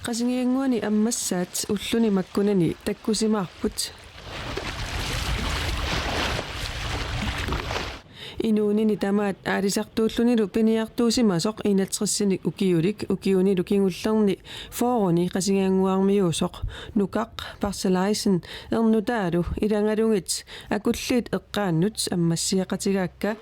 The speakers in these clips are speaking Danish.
Qasigiannguani ammassaat ulluni makkunani takkusimaarput. Inuunini tamaat aalisartuullunilu piniartuusimasoq inatrissinik ukiunilu kingullerni fooruni qasigiannguarmiusoq nukaq parcelaisen ernutaalu ilangalungit akulliit eqqaannut ammassiaqatigaakka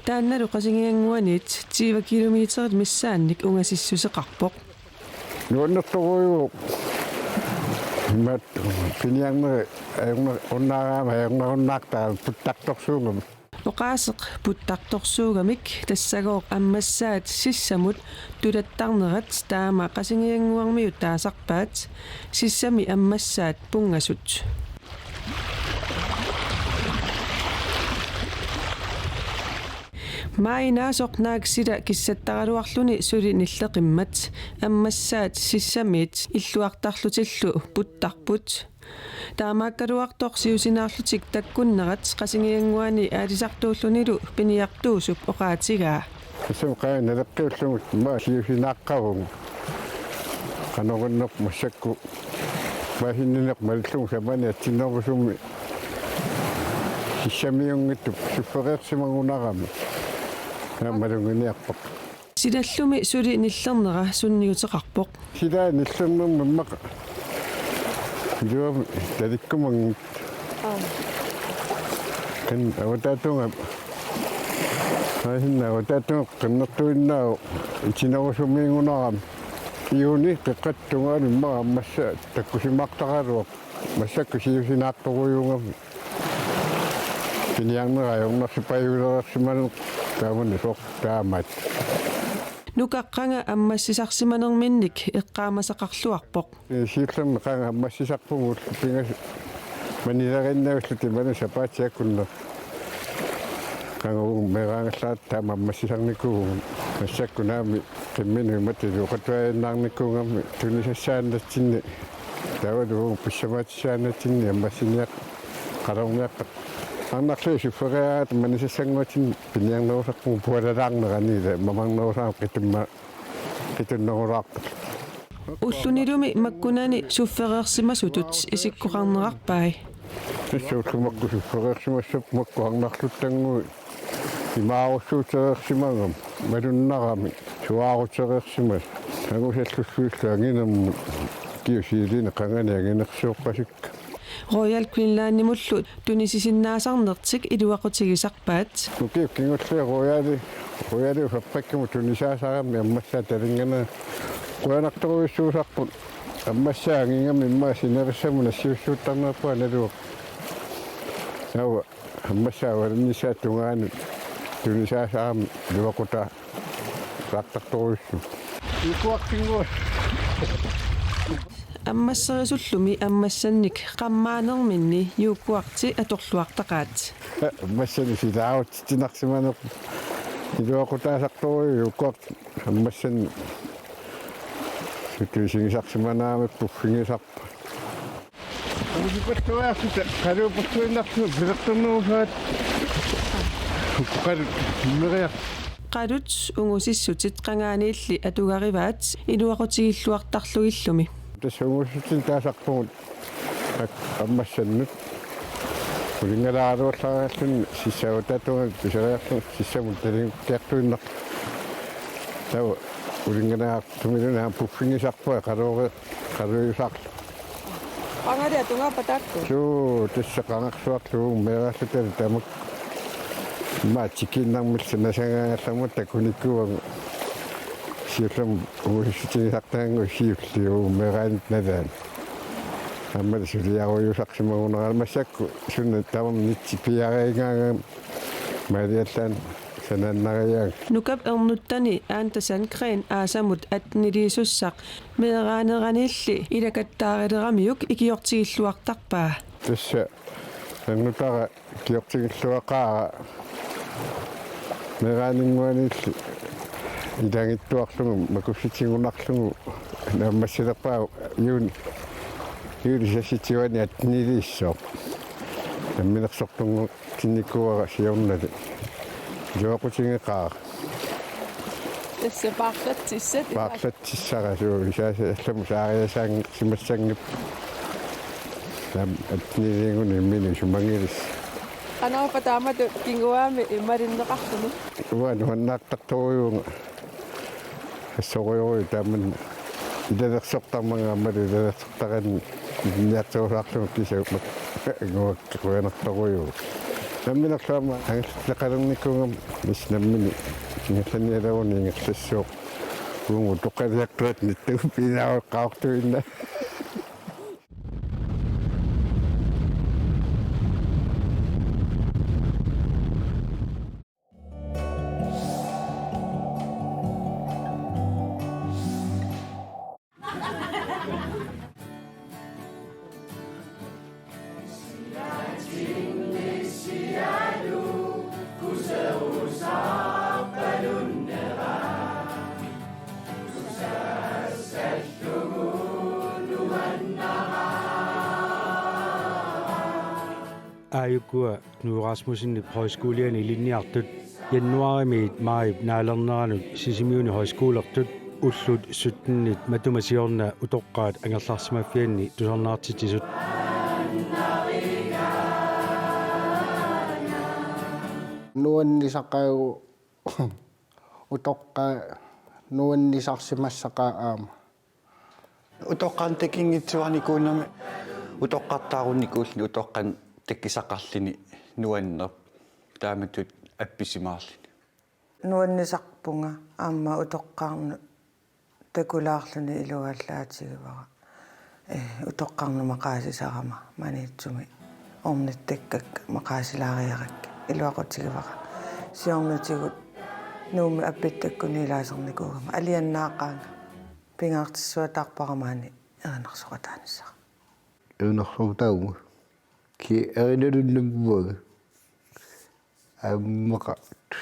taannalu qasigiannguanit 10 kilometerit missaannik ungasissuseqarpoq nuannertoruyu mat piniangner unnaarama puttaqtorsuungam oqaaseq puttaqtorsuugamik tassagooq ammassaat sissamut tulattarnerat taama qasigiannguarmiut taasarpaat sissami ammassaat pungasut mainasoq naaksila kissattaraluarluni suli nilleqimmat ammassaat sissamiit illuartarlutillu puttarput taamaakkaluartoq siusinaarlutik takkunnerat qasigiannguani aalisartuullunilu piniartuusup oqaatigaa сумqaana leqqiullugut maasiusinaqqavung qanorinneq massakku maahinnineq malluung samani atsinnerusummi sissamiungittup sufferiqsimangunarami naammalunginiarpoq sidallumi suli nillernera sunniuteqarpoq sidaa nillernermammaq juum talikkumang kan awataatunga hinna awataatunga qinnertuinnaau itinarusumiingunaram iuni qiqqattungaani maa massa takkusimaaqtaqaruaq massakku siusinaaqtoruyungami piniangnerajornersipayulerersimanu taamani soq taamat nukaqqanga ammassisarsimanerminnik eqqaamasaqarluarpoq siillermi qanga ammassisarpugul pingas manilerinnaulluti manu sapaatiakkunner qanga meeraangallaat taama ammassisarnikugun massakkunaami qimminu matilu qatuainnaarnikkuungammi tunisassaannatsinni tavalugu pissamaatissaaannatsinni ammassiniaq qalorniaqqa annarlu sufferiaat manisassanguatin piniangnerusarpung pualalaarneraniila mamangnerusaan qitunnerulaarpat ullunilumi makkunani sufferiersimasutut isikkuqarnerarpai tassuullumakku sufferiersimassap makkuarnarluttangui imaarusuutereersimangam malunnarami suaarutereersimas angusallulluullaanginermu kiusiilini qangani anginersuuqqasikka Royal Queenlandimullu tunisisinnaasarnertik iluaqutigisarpaat nukiip kingullia royali fappakkimu tunisaasaarami ammassaa talingana quanartoruissuusarput ammassaa angingami immaa sinerissamuna siussuuttarnerpua naluaq nawa ammassaa walinnissaa tungaanut tunisaasaarami luaqutaa saaqtartoruissu ikuaqtingua аммассерисуллуми аммассанник qamмаанерминни юуккуарти аторлуартaqaat аммассани силаавут тинарсиманеқ илуақутаасарторуи юуккуарт аммассани сутуисигисарсиманаами пуффигисарпа амикуттуаасута қалууппуиннарсу пилертернерусаат қал мериа qalut ungusissutит qangaaniilli atugaриvaat iluaqutigiilluartarlugillumi тассугуссутин таасарпугут аммассаннут улингалаарууллаариаллун сиссавататуга писериарлу сиссамут талингкиартуиннар тава улингалаартумилуна пуффингисарпуа қалуюсаарлу qangaria tungaapataakku суу тассақангарсуарлугу мерааллутали тамак маатикиннармилла насангаалламут такуниккуагу сиуллам угуссутигисартаангу сиуллиу мераанит налаан аммал сулиаруйусарсимагунерал массакку сунна тавам нитси пиаригаага малиаллаан сананнариааг nukap ernuttani aantasan kreen aasamut atniliisussaq meeraaneraanilli ilakattaarilleramiuk ikiortigilluartarpaa тасса аннутара киортигиллуақаара мераанингуанилли илангиттуарлугу макусситигунарлугу нааммассилерпаа юлисасситигуани атнилииссоо намминерсортунгу кинниккуара сиорнали жоокутингеқаа Tässä parlattisset. Parlattissarasuu isaasallam saariasaang simassangip. Tam atniliinguni minu sumangilis. Anapa tama tu kinguami marinneqartunu. Uan huannaaqtartoruunga. Assoruйуи тааман илалерсортармангааммали илалерсортаран ниатсуусаарлума кисаупмак агуаккуянарторуйу. Намминерлаама ангерлақалерникунгам иснаммини кингалланиалауни ингерлассуоқ унгу тоқалиактуат нитту пинааоққаартуинна. Knud Rasmussenip Højskolianeersut Januarimiit maarip naalerneranut Sisimiut Højskolertut ullut 17 matumasiorna utoqqaat angerlarsimaffianni tusarnaartitsigamik. Nuannisarqagu utoqqaa nuannisarsimassaqaat. Utoqqaan tekingitsuarnikuunami utoqqartaarunnikuulli utoqqan tekkisaqarlini nuannerp taamatut appisimaarlini. Nuannisarpunga aamma utoqqaarnu takulaarluni iluallaatigivaqa. Utoqqaarnu maqaasisarama Maniitsoq ornittekkak maqaasilaariarakka iluaqutigivaqa. Siornutigut nuumi appittakkunni ilaasernikugama aliannaaqaanga pingaartissuataarparamaani erinarsoqataanissaq. Erinarsortaugu ki erinalunnamuaga ammaqa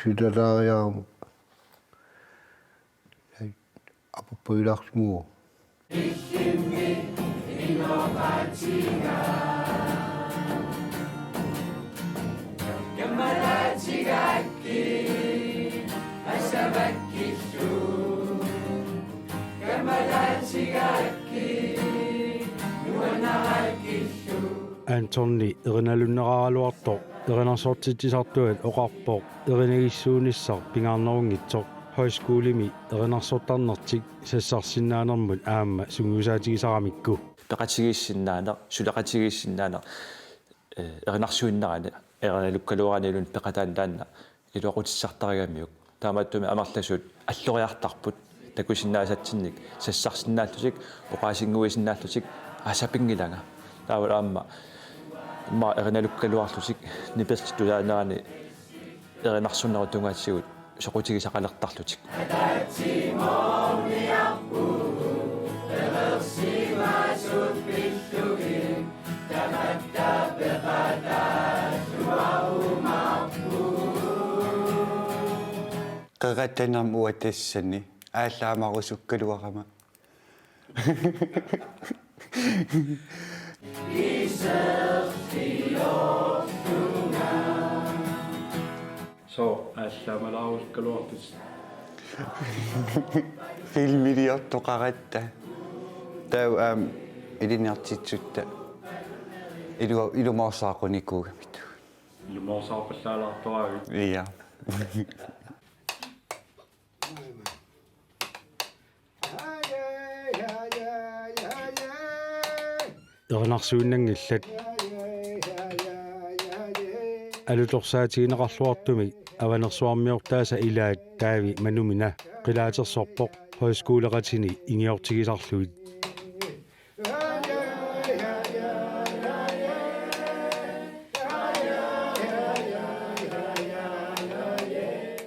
sidalaariarama apappuilaarsimuo Antonni erinalunneraaluartor erinarsortitsisartuat oqarpoq erinagissуунissar pingaarnerungitsoq højskolimi erinarsortarnertik sassarsinnaanermut aamma sungusaatigisaramikku Peqataasimassinnaana sulaqatigissinnaana erinarsuinnerani erinalukkaluuranilun peqataannaanna iluaqutissartarigamiuk taamattumi amarlasut alloriartarput takusinnaasatsinnik sassarsinnaallutик oqaasinguisinnaallutик asapingilanga taawalaamma ma erinalukkaluarlutik nipertitulaanerani erinarsunnerutungatsigut soqutigisaqalertarlutik Qaqatanam uatassani ааllaamaarusukkaluarama. So ааllaamalaarusukkaluartus Filmiliortoqaratta tau iliniartitsutta ilumaarsaaqunikuugamit. ilumorsaarpallaalaartoraagit Iya. erinarsuinnangillat alutorsaatigineqarluartumi avanersuarmiortaasa ilaat taavi manumina qilaatersorpoq højskoleratini ingiortigisarluit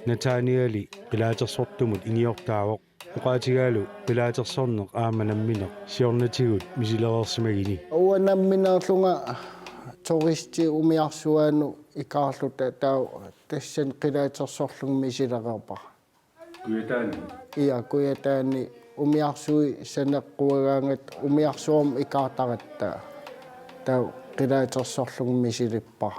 Nataniali qilaatersortumut ingiortaavoq oqaatigaalu qilaatersorneq aamanammineq siornatigut misilereersimagini Uanamminaarlunga turisti umiarsuaanu ikaarluta tau tassan qilaatersorlung misilereerpa. kuyataani Kuyataani umiarsui saneqquagaangat umiarsuum ikaartaratta tau qilaatersorlung misilippa.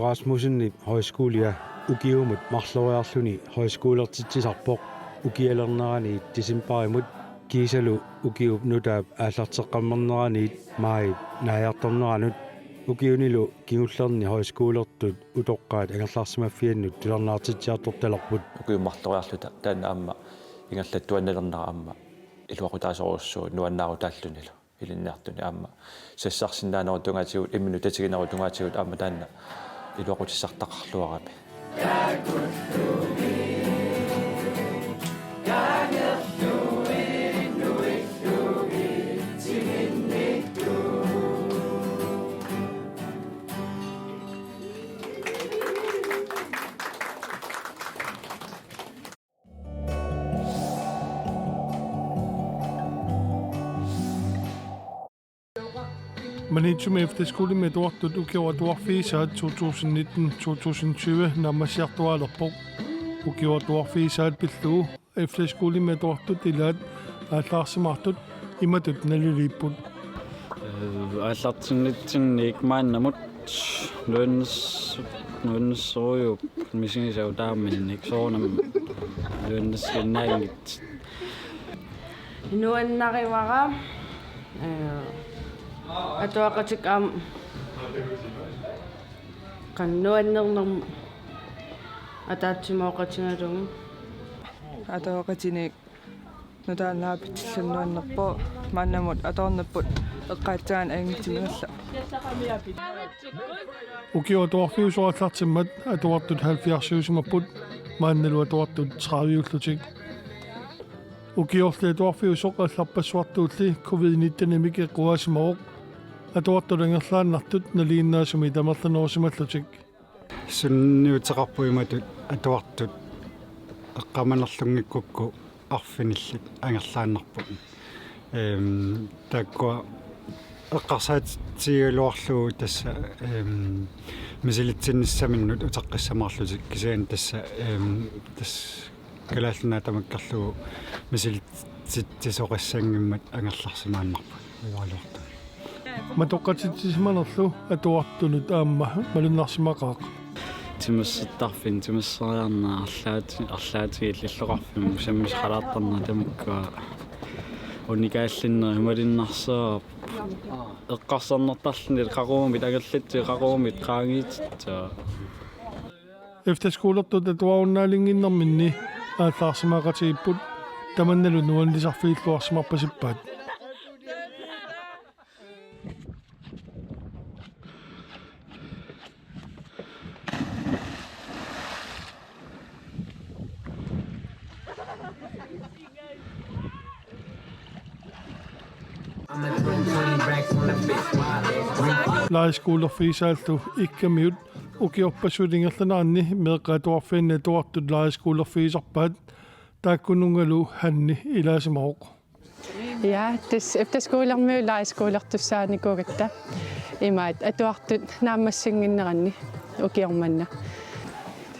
Rasmussenip Højskolianeersut ukiumut marloriarluni Højskolertut ukialernerani Decemberimut kiisalu ukiup nutaap aallarteqqammernerani maai naajartorneranut ukiunilu kingullerni Højskolertut utoqqaat angerlarsimaffianni tusarnaartitsigartortalerput ukiummarloriarluta taanna amma ingallattuannalernera amma iluaqutaasorussuu nuannaarutaallunilu ilinniartuni amma sassarsinnaanero tungaatigut imminu tatigineru tungaatigut amma taanna iluaqutissartaqarluarami Maniitsoq med Efterskolertut Ikkamiuni 2019-2020 nammassiartualerpoq ukiortuarfiisaat pillugu Efterskolertut ilaat aallarsimaartut imatut naliliipput aallarsimaartut maannamut nuannissorujup misingisau taamminnik soornam nuanniskinnaangit nuannarivara atuaqatik qannuannernermu ataatsimaoqatigalungu атоокатиник нутаанаапитсиллуннуаннерпо мааннамут аторнаппут эққаатсаан ангитсимигалла ukiortuarfiusuartartimmat atuartut 70-siusimaput maannalu atuartut 30-ullutik ukiortuarfiusoq алларпассуартуулли covid-19 эққуасимаоқ atuartut анgerlaannartut naliinnaasumi tamerlanersimallуtik sunniuteqarpuimatut atuartut eqqamanerlungikkukku arfinillit angerlaannarput takkua eqqarsaatigiluarlugu tassa misilitsinnissamиnnут utaqqiссамаарлутик кисаан тасса тас калааллунаа тамаккарлугу мисилитсисоқассангиммат ангерларсимааннарпут иваалуарта матоққатитсиманерлу атуартунут аама малиннаарsimaqaaq тимассаттарфин тимассариарнаа арлаатигиллиллоқарфим саммисқалаартарнаа тамаккуа уникааллиннери малиннарсаа эққарсарнертарлни қақуумит агерлатти қақуумит qaangittaa Efterskolertut atuaunnaalinnginnerminni aallarsimaqatigipput tamannalu nuannisarfiilluarsimarpasippaat Højskolertut Ikkamiuni ukiorpassulingerlanaanni meeqaatuarfiinna tuartut Højskolertut taakkunungalu hanni ilaasimaoq Ja, this Efterskolertut Højskolertussaanikugatta imaat atuartut naammassinginneranni ukiormanna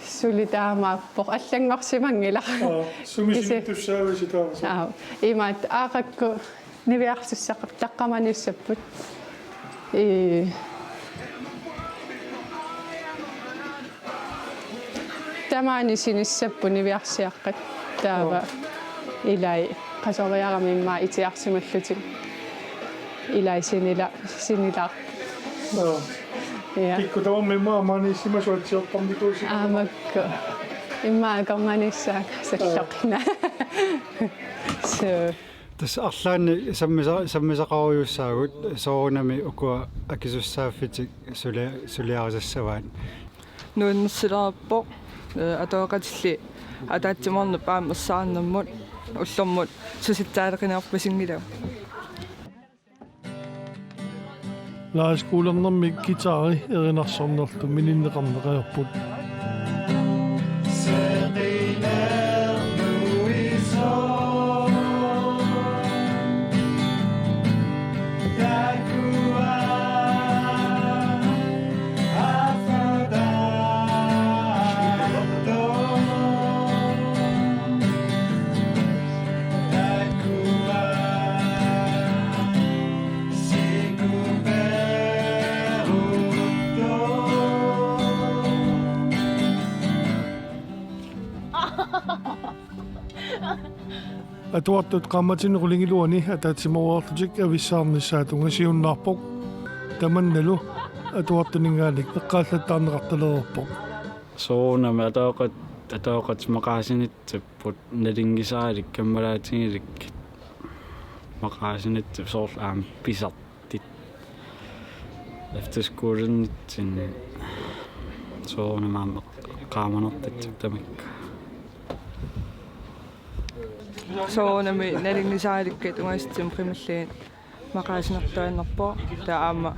sulitaamaappoq allangorsimangila sumisittussaavisitaa imaat aaqakku niviarsussaqap taqqamaniussapput tamaani sinissappu niviarsiaqqat taava ilai qasoriaramimmaa itiarsimallutik ilai sinila ja ikku taamimmaa maniisimasuatsiortarnikuusi aamakku immaa qarmanissaaka salloqina so tas arlaanni sammisaqaruyussaagut soorunami ukua akisussaafitik suliarisassavat nuannersilerappo атоокатилли атаатсиморну паамерсаарнаммут уллэрмут суситсаалеқинеарпасингилау Højskolertut gitaari erinarsornerlu mininneqarneqarput atuartut qammatinnequlingiluani ataatsimororlutik avissаарnissaat siunnaarpoq tamannalu atuartuningaalik eqqaallattaarneqartalererpoq soonami atooqatimaqaasinitsapput nalingisaalik kammalaatigilik maqaasinitsa soorlaam pisartit efterskolertut soonamaam qaamanertitsuttamikka soonami nalingisaalikkat ungastim primalliin maqaasinertuannerpo taama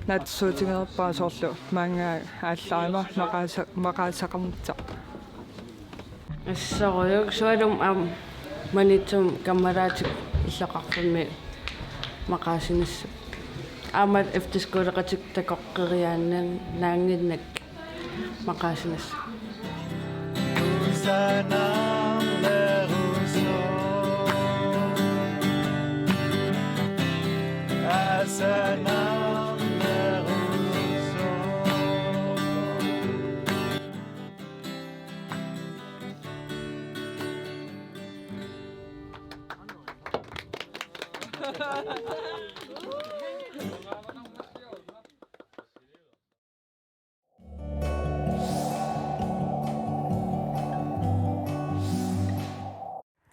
natsuutigerpaa soorlu maangaa aallarima maqaasaqarnitsa ассаруйук суалум манитсум каммалаатик иллақарфимми мақаасинассу аамат эфтерсколертут такоққериааннан наангиннак мақаасинассу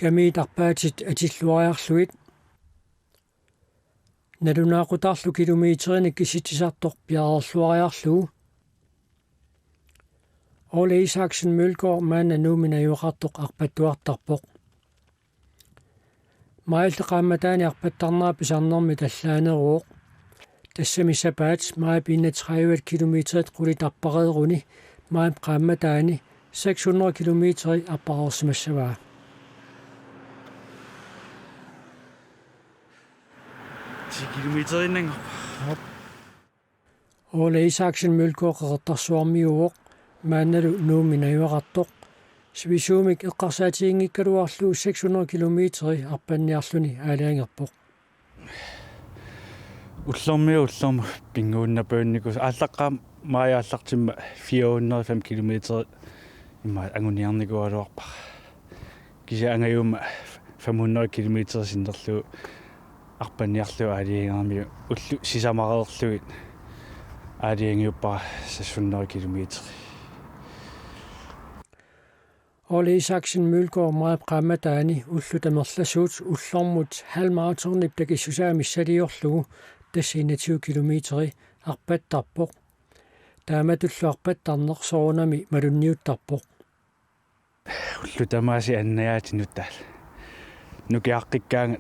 Kamiitarpaatit atilluariarluit nalunaaqutaarlu kilometerini kisitisartor piarerluariarlugu Ole Mølgaard maana nuuminajuqartoq arpattuartarpoq mailteqaamataani arpattarnaa pisarnermi tallaaneruoq tassami sapaat maapiinna 30 kilometeret qulitarpareeruni maam qaamataani 600 kilometeri arparersimassavaa kilometerinanga Ole Mølgaard qertarsuarmiuoq maannalu nuuminajuaqartoq Sivisuumik eqqarsaatiginnguikkaluarlu 600 kilometeri arpanniarluni aalaangerpoq уллэрмиу пингууннапуунникус ааллаққаам мааяаллартимма 405 километери имма ангуниарникуалуарпа кися ангаюма 500 километери синнерлу арпанниарлу аалиангаармиу уллу сисамареерлугит аалиангиуппара 600 километери Ole Mølgaard maap qaamataani ullutamerlasuut ullormut halmaratornip takissusaamissaliorlugu tassi 21 kilometeri arpattarpoq taamatullu arpattarneq soonami malunniuttarpoq ullutamaasi annayaatinuttaal nukiaqqikkaanga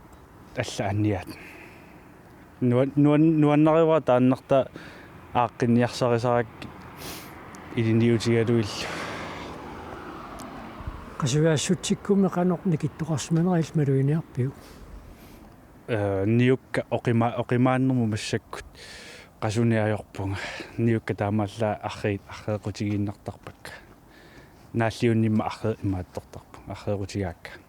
alla anniaat nuannariwa taannarta aaqqinniarsarisaraki iliniutigaluillu qasuaassutsikkummi qanoq nikittoqarsmaneril maluiniarpiu Nuuk oqimaannermu massakkut qasuniajorpunga Nuukka taamallaa arreequtigiinnartarpakka naalliunnimma immaattortarpu arreequtigaakka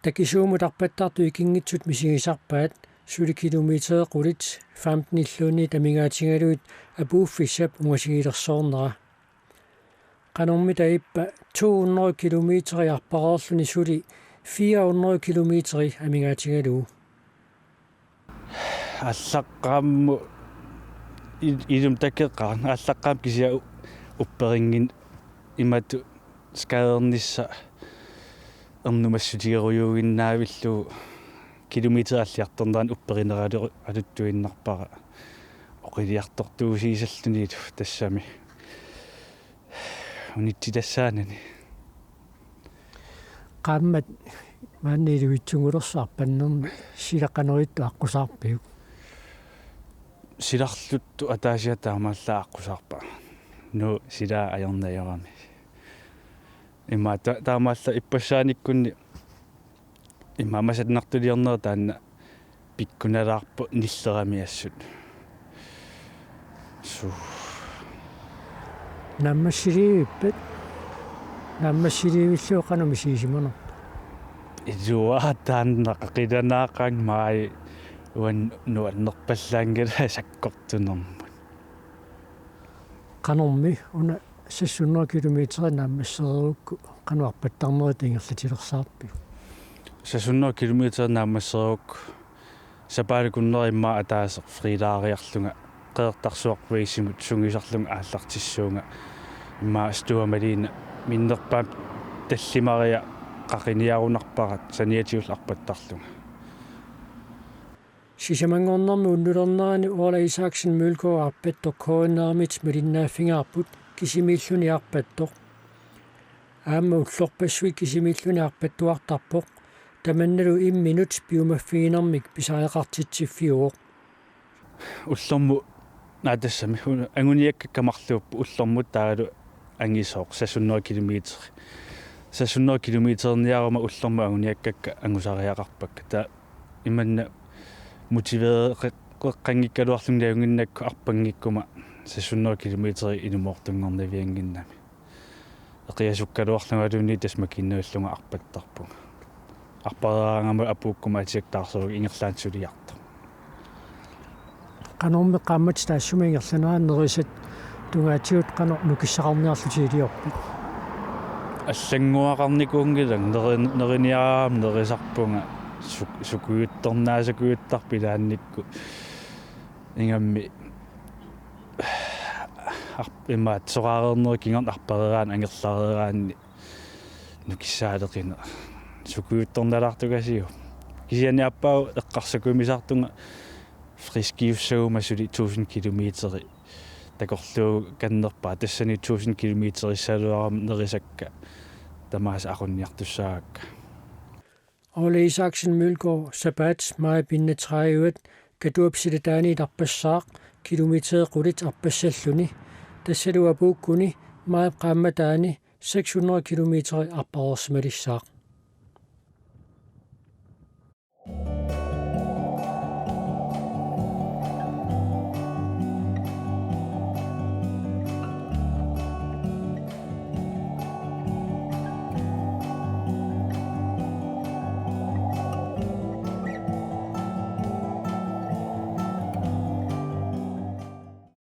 takisuumut arpattartu ikingitsut misigisarpaat suli kilometer qulit 15 illuni tamingaatigaluit apuuffissap ungasigilersoornera qanormi taippa 200 kilometeri arpareerluni suli 400 kilometeri amingaatigalugu аллаққаамму илум такеққарн аллаққаам кися упперингин имату скаернисса эрнумассутигеруйуугиннаавиллу километериаллиарторнаан упперинералу алуттуиннарпара оқилиартортуусиисаллунилу тассами унитситассаанани qaammat maanniluitsungulерсаарпаннерми силаққанеритту аққусаарпиу силарлутту атаасиатаамааллаа аққусаарпа ну силаа аёрнаярами имма таамаалла иппассааниккунни имма масатнартулиорнера таанна пиккуналаарпу ниллерами ассут су наммассиливиппат наммассиливиллуоқанами сисимано изуаатааннақа қиланаақаан маи уан нуаннерпаллаангала саккортунермут qanormi una 600 kilometeri nammasseriukku qanuarpattarnerit ingerlatilersaarpi. 600 kilometer naammasseruuk sapaalikunneriimmaa ataaseq frilaariarlunga qeertarsuarpuisimut sungisarlunga aallartissuunga immaa stuamaliina minnerpaam tallimaria qaqiniarunarparat saniatiullarpattarlunga. Sisimangornermi unnulernerani Ole Mølgaard arpattor KNR-mit malinnaaffigineqarput kisimiilluni arpattor. Aamma ullorpassui kisimiilluni arpattuartarpoq tamannalu 1 minut biumaffiginermik pisaareqartitsiffiuoq. Ullormu naatassami anguniakkamarluuppu ullormut taalu angisoq 600 kilometer. 600 kilometerniaruma ullormu anguniakkakka angusariaqarpakka ta imanna motiveret qanngikkaluarlungnaagunginnakku arpangikkuma 600 kilometeri inumortunngornavianginnami. Eqiasukkaluarlungaluunni tasmakinnuallunga arpattarpunga. Arparaangama apuukkuma atiaktaarsuru ingerlaansuliarta. Qanormi qaammat taassuma ingerlaneraanerisat tungaatiut qanor nukissaqarniarlutiiliorput. Аллангуақарникуунгилан нерiniaraam nerisarpunga sukuyuttornaasakuyuttarpilaannikku ingammi immaat soqaareernerikingern arpareraan angerlareeraanni nukissaaleqina sukuyuttornalartukasiu kisianiappau eqqarsakumisartunga friskiussaguma suli 1000 kilometeri takorluu kannerpaa tassani 1000 kilometerissaaluaram nerisakka tamaasa aqunniartussaakka. Ole Mølgaard sabat mai pinnetræiuat katuapsilataani tarpassaaq kilometerqulit arpassalluni tassalu apuukkuni mai qaammataani 600 kilometeri arparersmalissaaq.